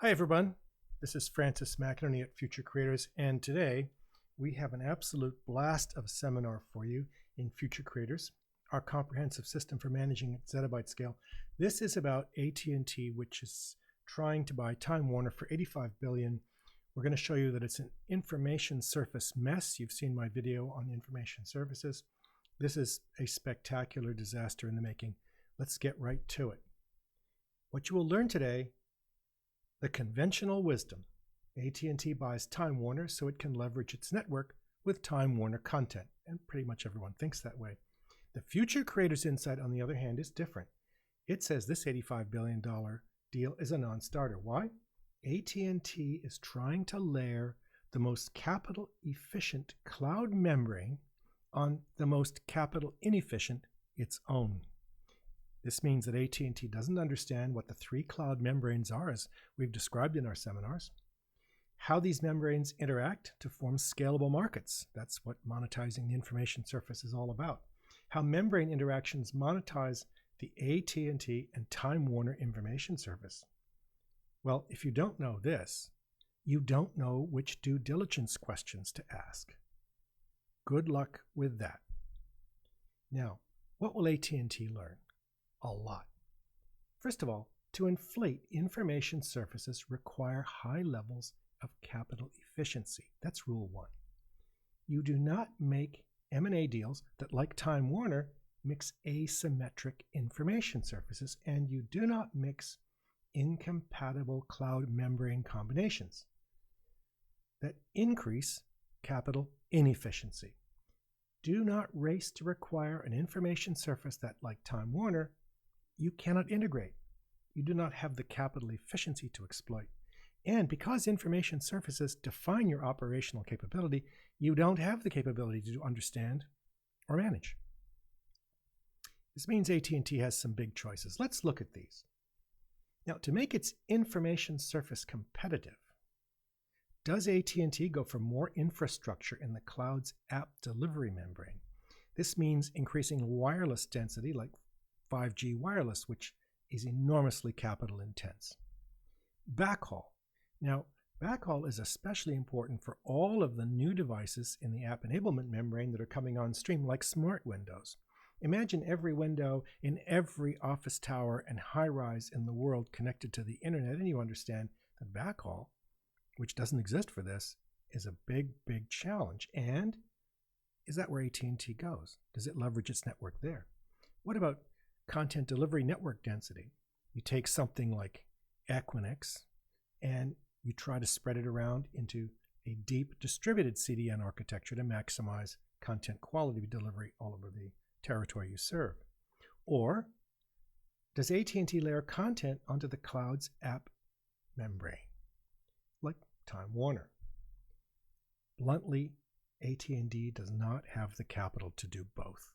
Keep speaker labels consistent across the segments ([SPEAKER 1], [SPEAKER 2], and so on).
[SPEAKER 1] Hi everyone, this is Francis McInerney at FutureCreators, and today we have an absolute blast of a seminar for you in FutureCreators, our comprehensive system for managing at zettabyte scale. This is about AT&T, which is trying to buy Time Warner for $85 billion. We're going to show you that it's an information surface mess. You've seen my video on information surfaces. This is a spectacular disaster in the making. Let's get right to it. What you will learn today: the conventional wisdom. AT&T buys Time Warner so it can leverage its network with Time Warner content, and pretty much everyone thinks that way. The FutureCreators insight, on the other hand, is different. It says this $85 billion deal is a non-starter. Why? AT&T is trying to layer the most capital efficient cloud membrane on the most capital inefficient, its own. This means that AT&T doesn't understand what the three cloud membranes are, as we've described in our seminars, how these membranes interact to form scalable markets. That's what monetizing the information surface is all about. How membrane interactions monetize the AT&T and Time Warner information surface. Well, if you don't know this, you don't know which due diligence questions to ask. Good luck with that. Now, what will AT&T learn? A lot. First of all, to inflate information surfaces require high levels of capital efficiency. That's rule one. You do not make M&A deals that, like Time Warner, mix asymmetric information surfaces, and you do not mix incompatible cloud membrane combinations that increase capital inefficiency. Do not race to require an information surface that, like Time Warner, you cannot integrate. You do not have the capital efficiency to exploit. And because information surfaces define your operational capability, you don't have the capability to understand or manage. This means AT&T has some big choices. Let's look at these. Now, to make its information surface competitive, does AT&T go for more infrastructure in the cloud's app delivery membrane? This means increasing wireless density, like 5G wireless, which is enormously capital intense. Backhaul. Now, backhaul is especially important for all of the new devices in the app enablement membrane that are coming on stream, like smart windows. Imagine every window in every office tower and high-rise in the world connected to the internet, and you understand that backhaul, which doesn't exist for this, is a big, big challenge. And is that where AT&T goes? Does it leverage its network there? What about content delivery network density? You take something like Equinix and you try to spread it around into a deep distributed CDN architecture to maximize content quality delivery all over the territory you serve. Or does AT&T layer content onto the cloud's app membrane, like Time Warner? Bluntly, AT&T does not have the capital to do both.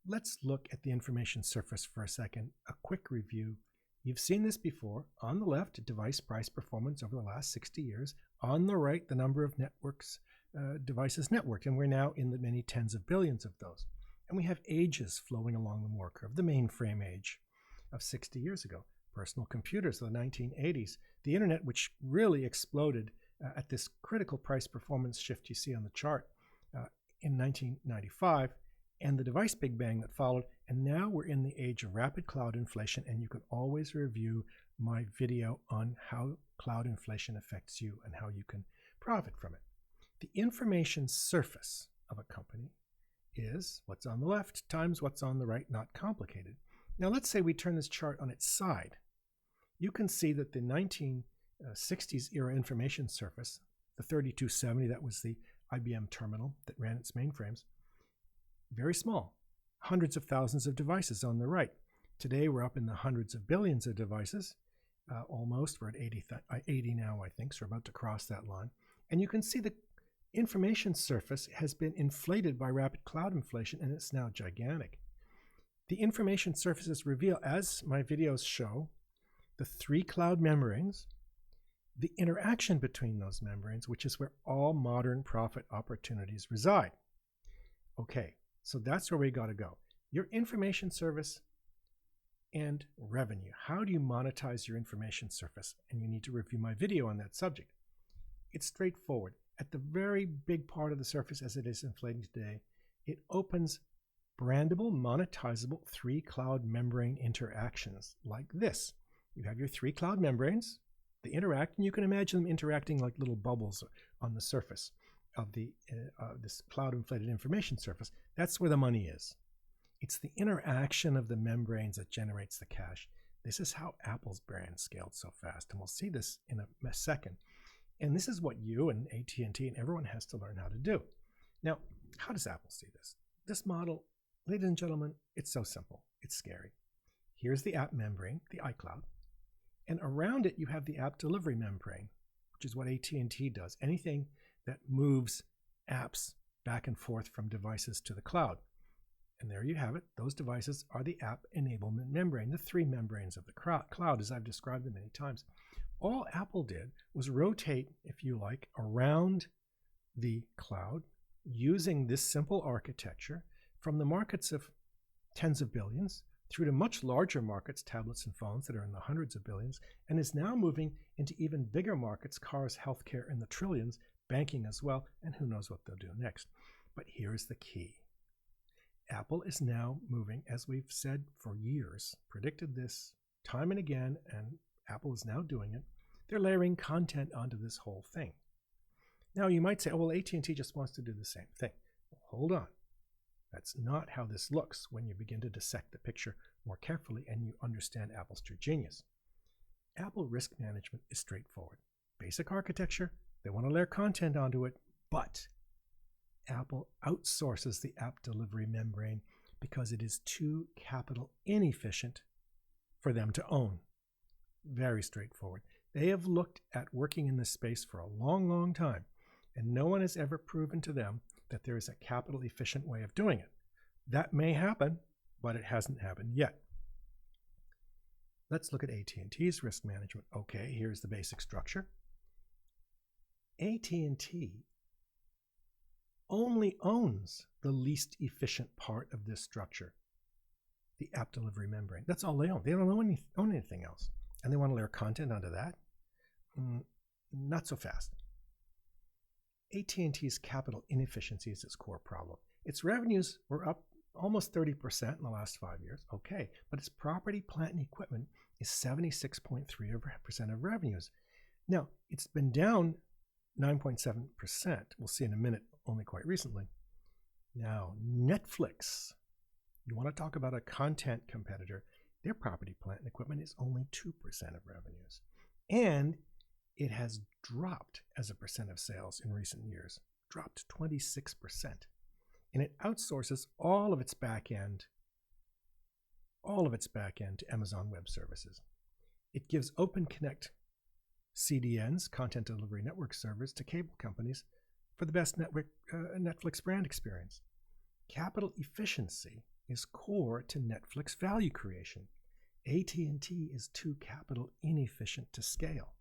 [SPEAKER 1] Let's look at the information surface for a second. A quick review. You've seen this before. On the left, device price performance over the last 60 years. On the right, the number of devices networked, and we're now in the many tens of billions of those. And we have ages flowing along the Moore curve. The mainframe age of 60 years ago. Personal computers of the 1980s. The internet, which really exploded at this critical price performance shift you see on the chart in 1995. And the device big bang that followed, and now we're in the age of rapid cloud inflation, and you can always review my video on how cloud inflation affects you and how you can profit from it. The information surface of a company is what's on the left times what's on the right, not complicated. Now let's say we turn this chart on its side. You can see that the 1960s era information surface, the 3270, that was the IBM terminal that ran its mainframes, very small, hundreds of thousands of devices on the right. Today we're up in the hundreds of billions of devices, almost. We're at 80 now, I think, so we're about to cross that line. And you can see the information surface has been inflated by rapid cloud inflation, and it's now gigantic. The information surfaces reveal, as my videos show, the three cloud membranes, the interaction between those membranes, which is where all modern profit opportunities reside. Okay. So that's where we got to go. Your information service and revenue. How do you monetize your information surface? And you need to review my video on that subject. It's straightforward. At the very big part of the surface as it is inflating today, it opens brandable, monetizable 3 cloud membrane interactions like this. You have your 3 cloud membranes. They interact, and you can imagine them interacting like little bubbles on the surface of this cloud inflated information surface. That's where the money is. It's the interaction of the membranes that generates the cash. This is how Apple's brand scaled so fast, and we'll see this in a second. And this is what you and AT&T and everyone has to learn how to do. Now, how does Apple see this? This model, ladies and gentlemen, it's so simple. It's scary. Here's the app membrane, the iCloud, and around it you have the app delivery membrane, which is what AT&T does. Anything that moves apps back and forth from devices to the cloud. And there you have it. Those devices are the app enablement membrane, the 3 membranes of the cloud, as I've described them many times. All Apple did was rotate, if you like, around the cloud using this simple architecture from the markets of tens of billions through to much larger markets, tablets and phones that are in the hundreds of billions, and is now moving into even bigger markets, cars, healthcare in the trillions, banking as well, and who knows what they'll do next. But here's the key. Apple is now moving, as we've said for years, predicted this time and again, and Apple is now doing it. They're layering content onto this whole thing. Now you might say, oh, well, AT&T just wants to do the same thing. Well, hold on. That's not how this looks when you begin to dissect the picture more carefully and you understand Apple's true genius. Apple risk management is straightforward. Basic architecture, they want to layer content onto it, but Apple outsources the app delivery membrane because it is too capital inefficient for them to own. Very straightforward. They have looked at working in this space for a long, long time, and no one has ever proven to them that there is a capital efficient way of doing it. That may happen, but it hasn't happened yet. Let's look at AT&T's risk management. Okay, here's the basic structure. AT&T only owns the least efficient part of this structure, the app delivery membrane. That's all they own. They don't own anything else. And they want to layer content onto that? Not so fast. AT&T's capital inefficiency is its core problem. Its revenues were up almost 30% in the last 5 years. Okay, but its property, plant, and equipment is 76.3% of revenues. Now, it's been down 9.7%. We'll see in a minute, only quite recently. Now, Netflix, you want to talk about a content competitor, their property, plant, and equipment is only 2% of revenues. And it has dropped as a percent of sales in recent years, dropped 26%. And it outsources all of its back end to Amazon Web Services. It gives Open Connect CDNs, content delivery network servers, to cable companies for the best Netflix brand experience. Capital efficiency is core to Netflix value creation. AT&T is too capital inefficient to scale.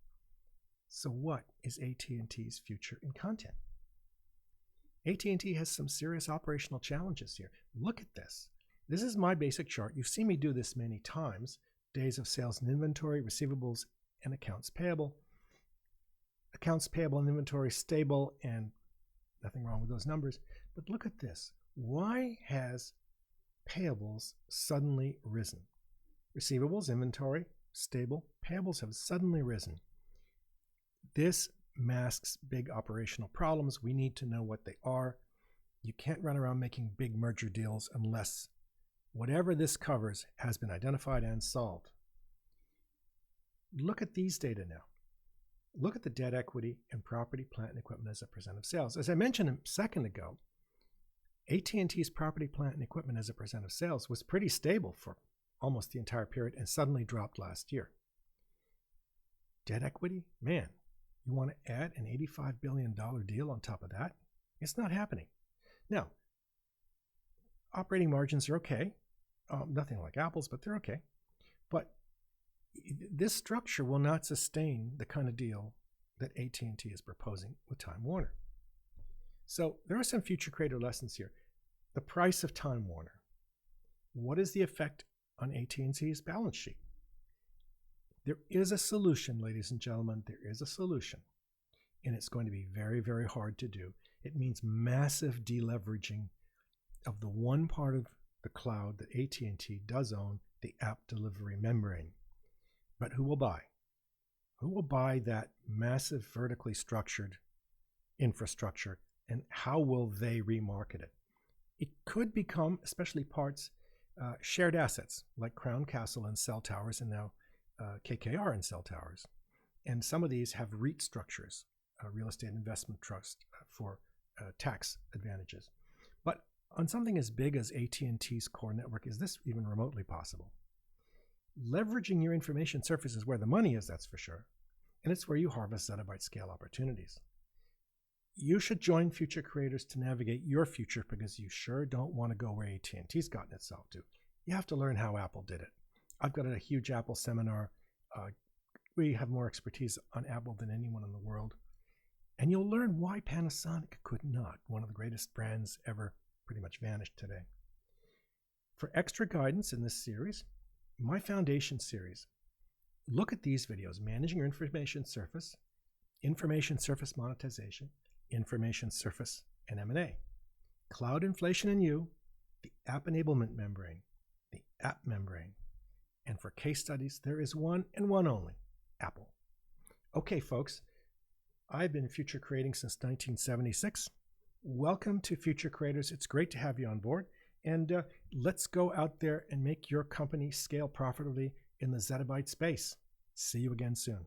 [SPEAKER 1] So what is AT&T's future in content? AT&T has some serious operational challenges here. Look at this. This is my basic chart. You've seen me do this many times. Days of sales and inventory, receivables, and accounts payable. Accounts payable and inventory stable, and nothing wrong with those numbers. But look at this. Why has payables suddenly risen? Receivables, inventory, stable. Payables have suddenly risen. This masks big operational problems. We need to know what they are. You can't run around making big merger deals unless whatever this covers has been identified and solved. Look at these data now. Look at the debt equity and property, plant, and equipment as a percent of sales. As I mentioned a second ago, AT&T's property, plant, and equipment as a percent of sales was pretty stable for almost the entire period and suddenly dropped last year. Debt equity? Man, you want to add an $85 billion deal on top of that? It's not happening. Now, operating margins are okay. Nothing like Apple's, but they're okay. But this structure will not sustain the kind of deal that AT&T is proposing with Time Warner. So there are some future creator lessons here. The price of Time Warner. What is the effect on AT&T's balance sheet. There is a solution, ladies and gentlemen. There is a solution. And it's going to be very, very hard to do. It means massive deleveraging of the one part of the cloud that AT&T does own, the app delivery membrane. But who will buy? Who will buy that massive vertically structured infrastructure, and how will they remarket it? It could become, especially parts, shared assets like Crown Castle and cell towers, and now KKR and cell towers. And some of these have REIT structures, real estate investment trust for tax advantages. But on something as big as AT&T's core network, is this even remotely possible? Leveraging your information surface is where the money is, that's for sure. And it's where you harvest zettabyte scale opportunities. You should join FutureCreators to navigate your future, because you sure don't want to go where AT&T's gotten itself to. You have to learn how Apple did it. I've got a huge Apple seminar. We have more expertise on Apple than anyone in the world. And you'll learn why Panasonic could not. One of the greatest brands ever pretty much vanished today. For extra guidance in this series, my foundation series, look at these videos: Managing Your Information Surface Monetization, Information Surface and M&A, Cloud Inflation and You, the App Enablement Membrane, the App Membrane, and for case studies, there is one and one only: Apple. Okay, folks, I've been Future Creating since 1976. Welcome to Future Creators. It's great to have you on board. And let's go out there and make your company scale profitably in the zettabyte space. See you again soon.